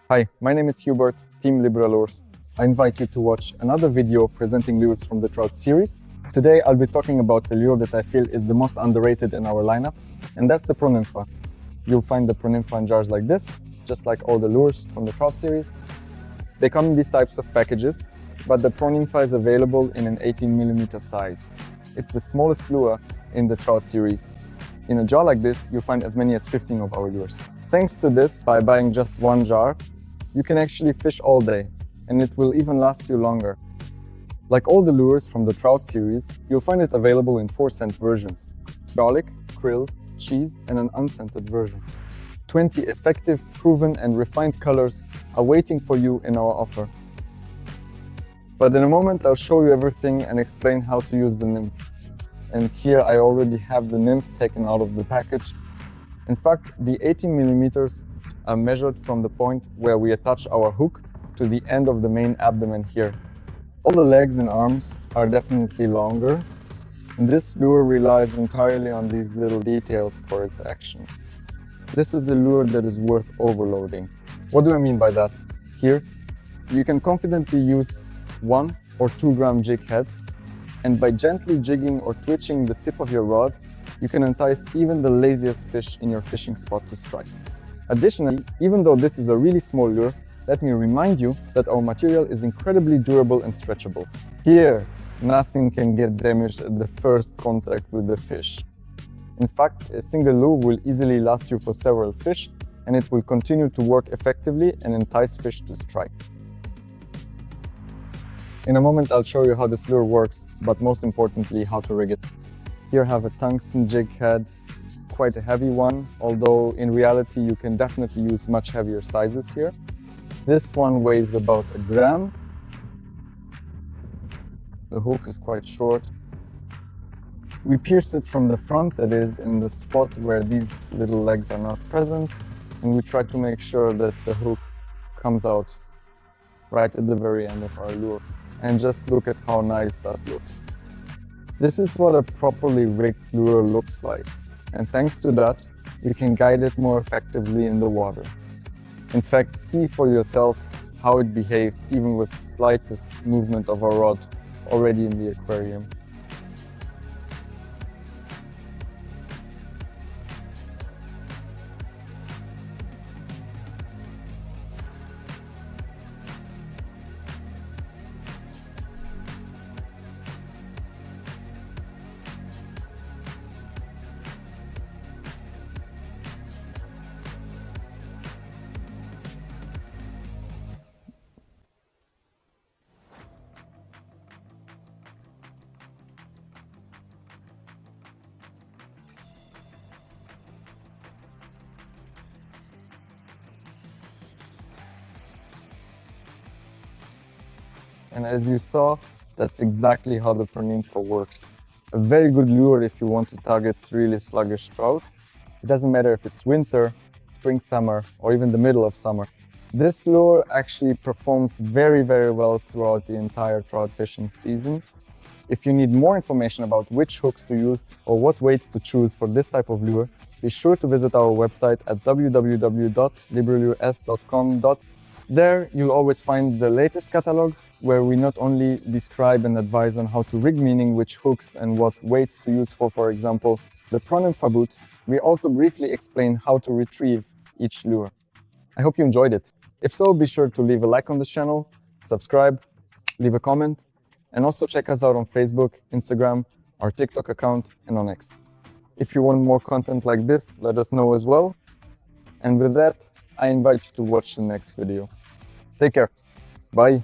Hi, my name is Hubert, Team Libra Lures. I invite you to watch another video presenting lures from the trout series. Today I'll be talking about the lure that I feel is the most underrated in our lineup, and that's the Pro Nympha. You'll find the Pro Nympha in jars like this, just like all the lures from the trout series. They come in these types of packages, but the Pro Nympha is available in an 18mm size. It's the smallest lure in the trout series. In a jar like this, you'll find as many as 15 of our lures. Thanks to this, by buying just one jar, you can actually fish all day, and it will even last you longer. Like all the lures from the trout series, you'll find it available in 4-scent versions: garlic, krill, cheese, and an unscented version. 20 effective, proven, and refined colors are waiting for you in our offer. But in a moment, I'll show you everything and explain how to use the Nymph. And here I already have the Nymph taken out of the package. In fact, the 18mm are measured from the point where we attach our hook to the end of the main abdomen here. All the legs and arms are definitely longer, and this lure relies entirely on these little details for its action. This is a lure that is worth overloading. What do I mean by that? Here, you can confidently use 1 or 2 gram jig heads, and by gently jigging or twitching the tip of your rod, you can entice even the laziest fish in your fishing spot to strike. Additionally, even though this is a really small lure, let me remind you that our material is incredibly durable and stretchable. Here, nothing can get damaged at the first contact with the fish. In fact, a single lure will easily last you for several fish, and it will continue to work effectively and entice fish to strike. In a moment, I'll show you how this lure works, but most importantly, how to rig it. Here I have a tungsten jig head, quite a heavy one, although in reality you can definitely use much heavier sizes here. This one weighs about a gram. The hook is quite short. We pierce it from the front, that is, in the spot where these little legs are not present, and we try to make sure that the hook comes out right at the very end of our lure. And just look at how nice that looks. This is what a properly rigged lure looks like, and thanks to that, you can guide it more effectively in the water. In fact, see for yourself how it behaves even with the slightest movement of our rod already in the aquarium. And as you saw, that's exactly how the Pro Nympha works. A very good lure if you want to target really sluggish trout. It doesn't matter if it's winter, spring, summer, or even the middle of summer. This lure actually performs very well throughout the entire trout fishing season. If you need more information about which hooks to use or what weights to choose for this type of lure, be sure to visit our website at www.libralures.com. There, you'll always find the latest catalog, where we not only describe and advise on how to rig, meaning which hooks and what weights to use for example, the Pro Nympha boot, we also briefly explain how to retrieve each lure. I hope you enjoyed it. If so, be sure to leave a like on the channel, subscribe, leave a comment, and also check us out on Facebook, Instagram, our TikTok account, and on X. If you want more content like this, let us know as well. And with that, I invite you to watch the next video. Take care. Bye.